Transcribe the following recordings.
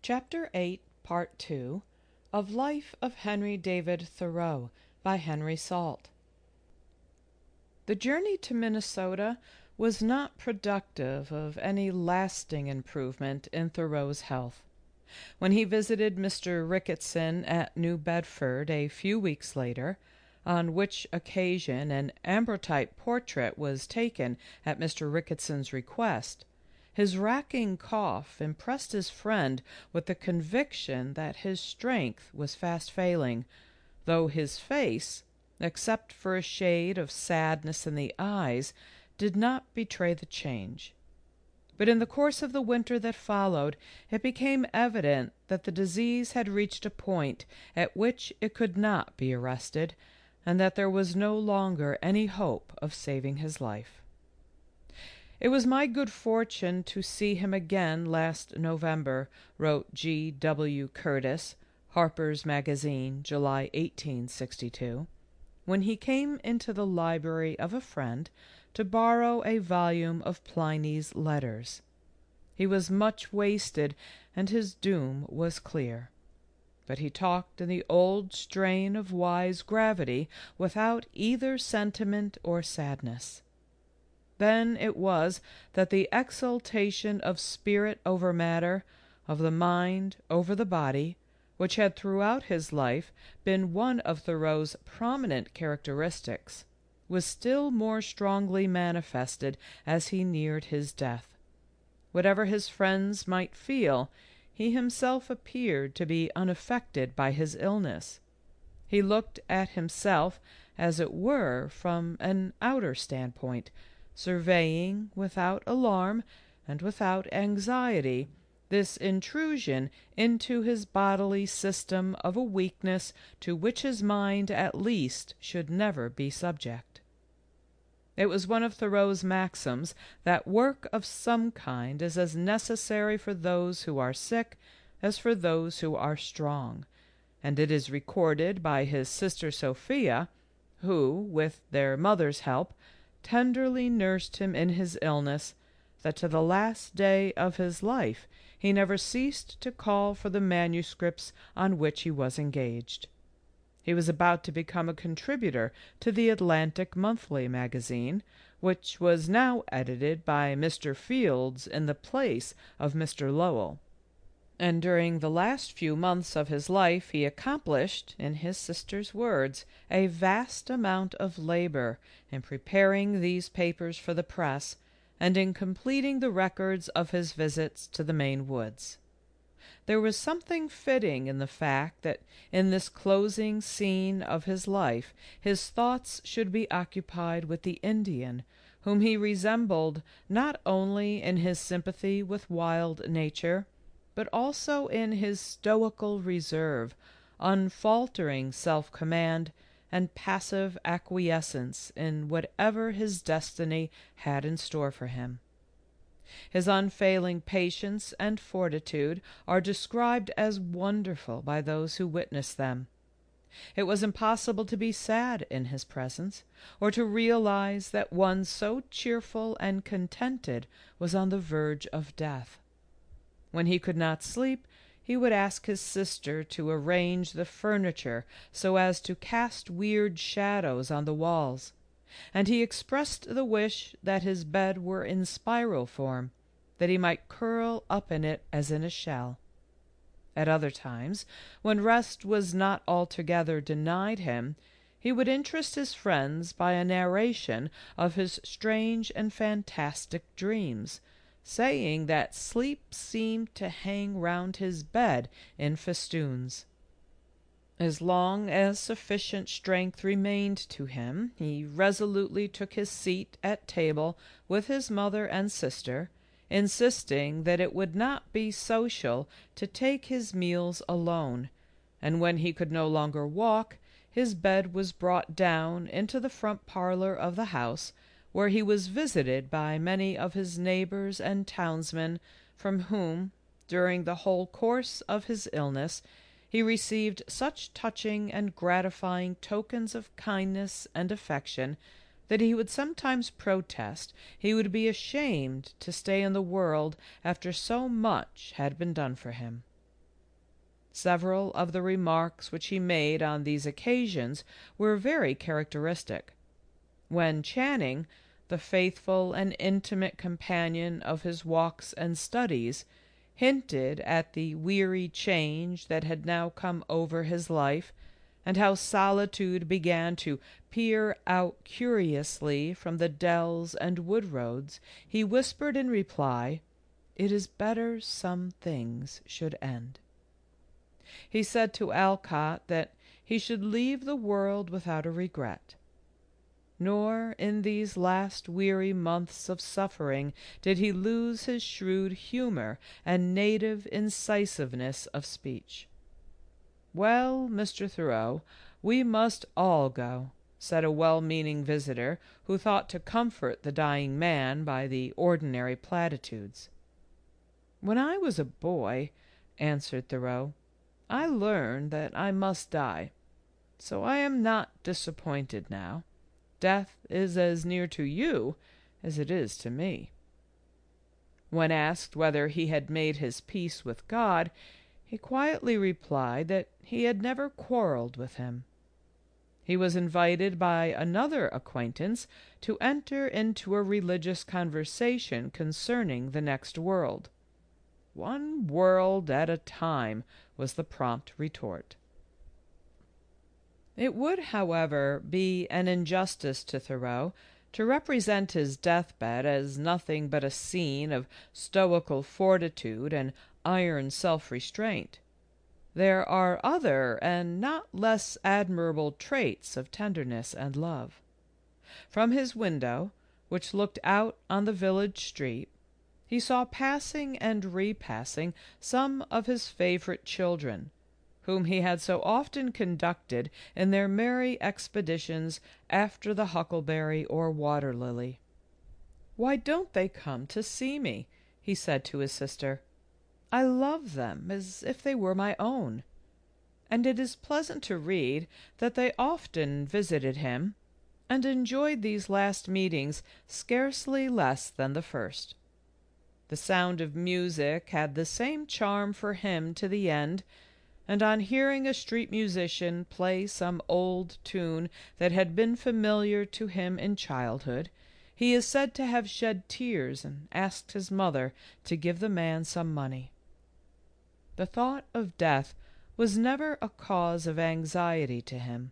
Chapter 8, Part 2 of Life of Henry David Thoreau by Henry Salt. The journey to Minnesota was not productive of any lasting improvement in Thoreau's health. When he visited Mr. Ricketson at New Bedford a few weeks later, on which occasion an ambrotype portrait was taken at Mr. Ricketson's request, his racking cough impressed his friend with the conviction that his strength was fast failing, though his face, except for a shade of sadness in the eyes, did not betray the change. But in the course of the winter that followed, it became evident that the disease had reached a point at which it could not be arrested, and that there was no longer any hope of saving his life. "It was my good fortune to see him again last November," wrote G. W. Curtis, Harper's Magazine, July 1862, when he came into the library of a friend to borrow a volume of Pliny's Letters. He was much wasted, and his doom was clear. But he talked in the old strain of wise gravity, without either sentiment or sadness. Then it was that the exaltation of spirit over matter, of the mind over the body, which had throughout his life been one of Thoreau's prominent characteristics, was still more strongly manifested as he neared his death. Whatever his friends might feel, he himself appeared to be unaffected by his illness. He looked at himself, as it were, from an outer standpoint, surveying without alarm and without anxiety this intrusion into his bodily system of a weakness to which his mind at least should never be subject. It was one of Thoreau's maxims that work of some kind is as necessary for those who are sick as for those who are strong, and it is recorded by his sister Sophia, who, with their mother's help, tenderly nursed him in his illness, that to the last day of his life he never ceased to call for the manuscripts on which he was engaged. He was about to become a contributor to the Atlantic Monthly magazine, which was now edited by Mr. Fields in the place of Mr. Lowell. And during the last few months of his life he accomplished, in his sister's words, a vast amount of labor in preparing these papers for the press, and in completing the records of his visits to the Maine woods. There was something fitting in the fact that in this closing scene of his life his thoughts should be occupied with the Indian, whom he resembled not only in his sympathy with wild nature, but also in his stoical reserve, unfaltering self-command, and passive acquiescence in whatever his destiny had in store for him. His unfailing patience and fortitude are described as wonderful by those who witnessed them. It was impossible to be sad in his presence, or to realize that one so cheerful and contented was on the verge of death. When he could not sleep, he would ask his sister to arrange the furniture so as to cast weird shadows on the walls, and he expressed the wish that his bed were in spiral form, that he might curl up in it as in a shell. At other times, when rest was not altogether denied him, he would interest his friends by a narration of his strange and fantastic dreams, saying that sleep seemed to hang round his bed in festoons. As long as sufficient strength remained to him, he resolutely took his seat at table with his mother and sister, insisting that it would not be social to take his meals alone, and when he could no longer walk, his bed was brought down into the front parlor of the house, where he was visited by many of his neighbors and townsmen, from whom, during the whole course of his illness, he received such touching and gratifying tokens of kindness and affection that he would sometimes protest he would be ashamed to stay in the world after so much had been done for him. Several of the remarks which he made on these occasions were very characteristic. When Channing, the faithful and intimate companion of his walks and studies, hinted at the weary change that had now come over his life, and how solitude began to peer out curiously from the dells and wood roads, he whispered in reply, "It is better some things should end." He said to Alcott that he should leave the world without a regret. Nor in these last weary months of suffering did he lose his shrewd humor and native incisiveness of speech. "Well, Mr. Thoreau, we must all go," said a well-meaning visitor who thought to comfort the dying man by the ordinary platitudes. "When I was a boy," answered Thoreau, "I learned that I must die, so I am not disappointed now. Death is as near to you as it is to me." When asked whether he had made his peace with God, he quietly replied that he had never quarreled with him. He was invited by another acquaintance to enter into a religious conversation concerning the next world. "One world at a time," was the prompt retort. It would, however, be an injustice to Thoreau to represent his deathbed as nothing but a scene of stoical fortitude and iron self-restraint. There are other and not less admirable traits of tenderness and love. From his window, which looked out on the village street, he saw passing and repassing some of his favorite children, whom he had so often conducted in their merry expeditions after the huckleberry or water-lily. "Why don't they come to see me?" he said to his sister. "I love them as if they were my own." And it is pleasant to read that they often visited him, and enjoyed these last meetings scarcely less than the first. The sound of music had the same charm for him to the end, and on hearing a street musician play some old tune that had been familiar to him in childhood, he is said to have shed tears and asked his mother to give the man some money. The thought of death was never a cause of anxiety to him,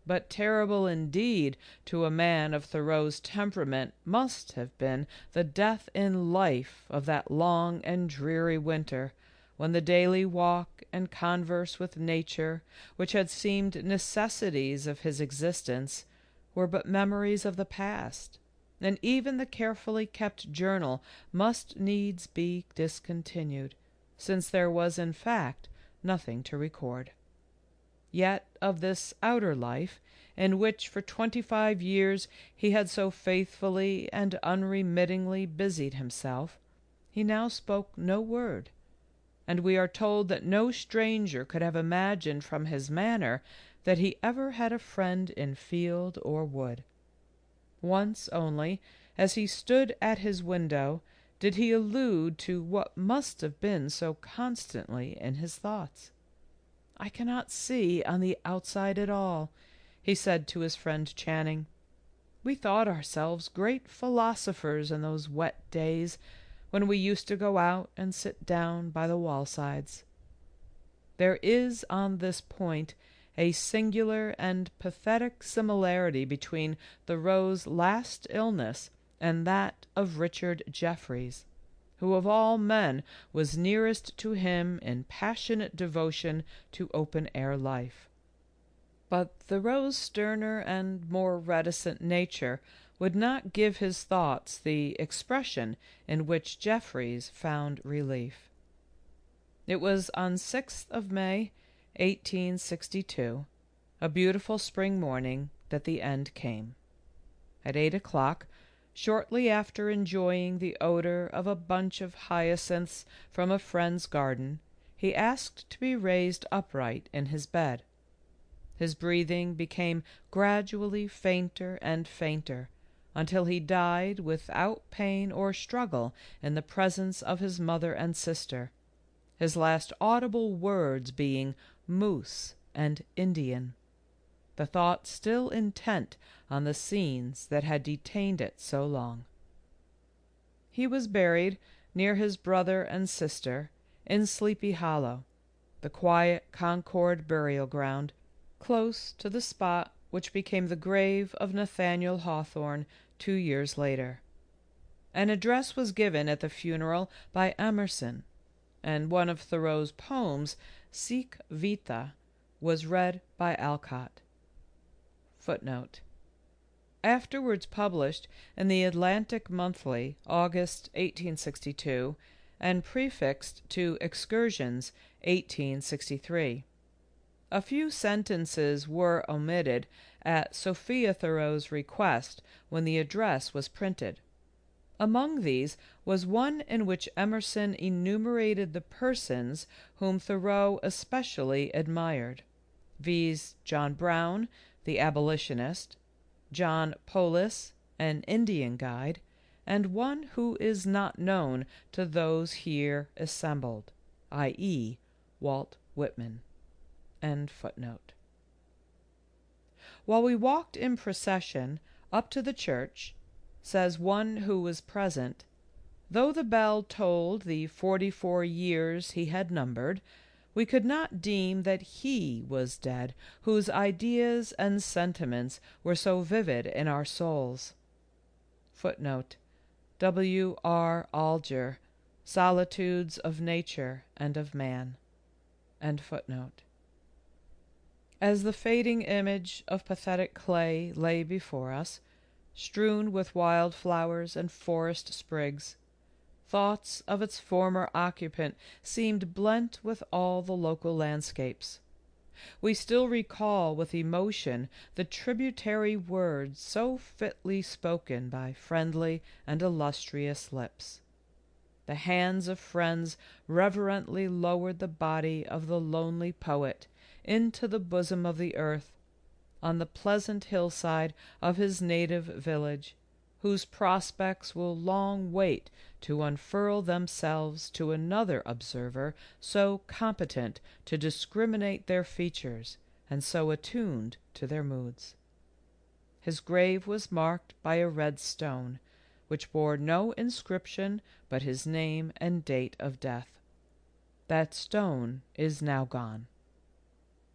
but terrible indeed to a man of Thoreau's temperament must have been the death in life of that long and dreary winter, when the daily walk and converse with nature, which had seemed necessities of his existence, were but memories of the past, and even the carefully kept journal must needs be discontinued, since there was in fact nothing to record. Yet of this outer life, in which for 25 years he had so faithfully and unremittingly busied himself, he now spoke no word, and we are told that no stranger could have imagined from his manner that he ever had a friend in field or wood. Once only, as he stood at his window, did he allude to what must have been so constantly in his thoughts. "I cannot see on the outside at all," he said to his friend Channing. "We thought ourselves great philosophers in those wet days, when we used to go out and sit down by the wall-sides." There is on this point a singular and pathetic similarity between Thoreau's last illness and that of Richard Jefferies, who of all men was nearest to him in passionate devotion to open-air life. But Thoreau's sterner and more reticent nature would not give his thoughts the expression in which Jefferies found relief. It was on 6th of May, 1862, a beautiful spring morning, that the end came. At 8 o'clock, shortly after enjoying the odor of a bunch of hyacinths from a friend's garden, he asked to be raised upright in his bed. His breathing became gradually fainter and fainter, until he died without pain or struggle in the presence of his mother and sister, his last audible words being moose and Indian, the thought still intent on the scenes that had detained it so long. He was buried near his brother and sister in Sleepy Hollow, the quiet Concord burial ground, close to the spot which became the grave of Nathaniel Hawthorne 2 years later. An address was given at the funeral by Emerson, and one of Thoreau's poems, Sic Vita, was read by Alcott. Footnote: afterwards published in the Atlantic Monthly, August 1862, and prefixed to Excursions, 1863. A few sentences were omitted at Sophia Thoreau's request when the address was printed. Among these was one in which Emerson enumerated the persons whom Thoreau especially admired, viz., John Brown, the abolitionist, John Polis, an Indian guide, and one who is not known to those here assembled, i.e., Walt Whitman. End footnote. While we walked in procession up to the church, says one who was present, though the bell tolled the 44 years he had numbered, we could not deem that he was dead, whose ideas and sentiments were so vivid in our souls. Footnote: W.R. Alger, Solitudes of Nature and of Man. End footnote. As the fading image of pathetic clay lay before us, strewn with wild flowers and forest sprigs, thoughts of its former occupant seemed blent with all the local landscapes. We still recall with emotion the tributary words so fitly spoken by friendly and illustrious lips. The hands of friends reverently lowered the body of the lonely poet into the bosom of the earth, on the pleasant hillside of his native village, whose prospects will long wait to unfurl themselves to another observer so competent to discriminate their features and so attuned to their moods. His grave was marked by a red stone, which bore no inscription but his name and date of death. That stone is now gone.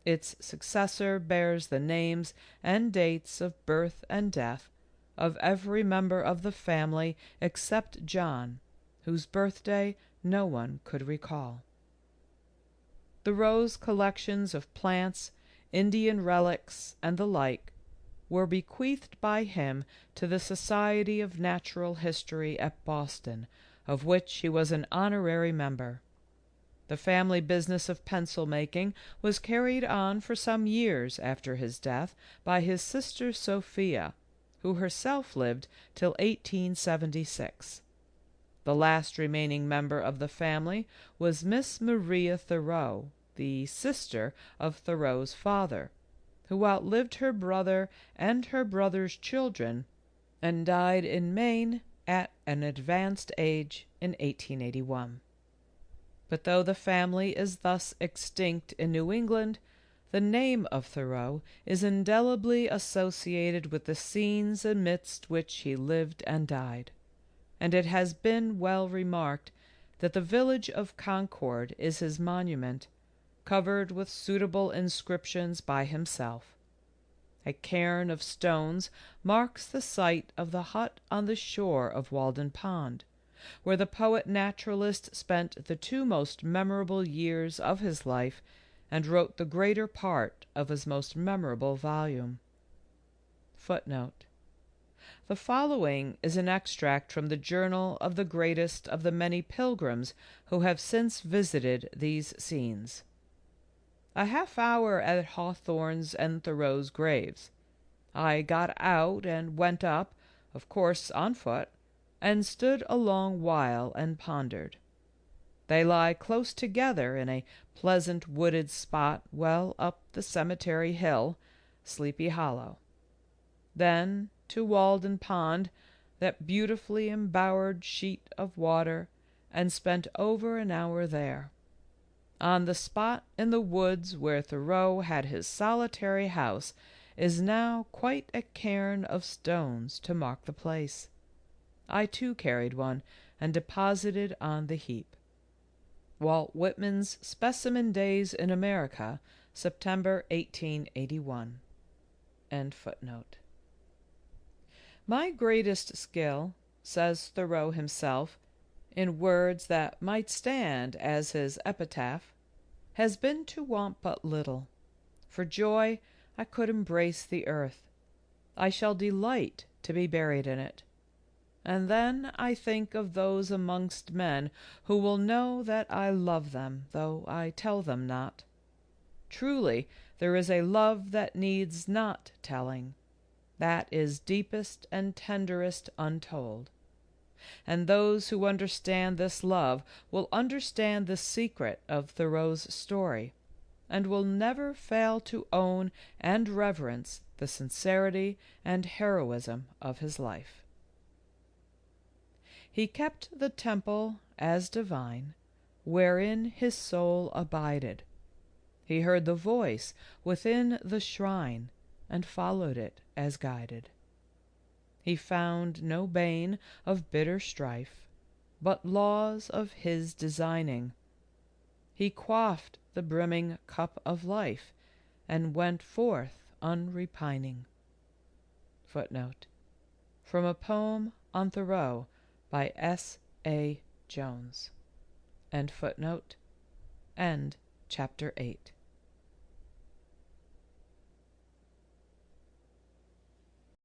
Its successor bears the names and dates of birth and death of every member of the family except John, whose birthday no one could recall. Thoreau's collections of plants, Indian relics, and the like were bequeathed by him to the Society of Natural History at Boston, of which he was an honorary member. The family business of pencil making was carried on for some years after his death by his sister Sophia, who herself lived till 1876. The last remaining member of the family was Miss Maria Thoreau, the sister of Thoreau's father, who outlived her brother and her brother's children, and died in Maine at an advanced age in 1881. But though the family is thus extinct in New England, the name of Thoreau is indelibly associated with the scenes amidst which he lived and died, and it has been well remarked that the village of Concord is his monument, covered with suitable inscriptions by himself. A cairn of stones marks the site of the hut on the shore of Walden Pond, where the poet-naturalist spent the 2 most memorable years of his life and wrote the greater part of his most memorable volume. Footnote: the following is an extract from the journal of the greatest of the many pilgrims who have since visited these scenes. A half-hour at Hawthorne's and Thoreau's graves. I got out and went up, of course on foot, and stood a long while and pondered. They lie close together in a pleasant wooded spot well up the cemetery hill, Sleepy Hollow. Then to Walden Pond, that beautifully embowered sheet of water, and spent over an hour there. on the spot in the woods where Thoreau had his solitary house is now quite a cairn of stones to mark the place. I too carried one and deposited on the heap. Walt Whitman's Specimen Days in America, September 1881. End footnote. My greatest skill, says Thoreau himself, in words that might stand as his epitaph, has been to want but little. For joy I could embrace the earth. I shall delight to be buried in it. And then I think of those amongst men who will know that I love them, though I tell them not. Truly, there is a love that needs not telling, that is deepest and tenderest untold. And those who understand this love will understand the secret of Thoreau's story, and will never fail to own and reverence the sincerity and heroism of his life. He kept the temple as divine, wherein his soul abided. He heard the voice within the shrine, and followed it as guided. He found no bane of bitter strife, but laws of his designing. He quaffed the brimming cup of life, and went forth unrepining. Footnote. From a poem on Thoreau by S. A. Jones. End footnote. End Chapter 8.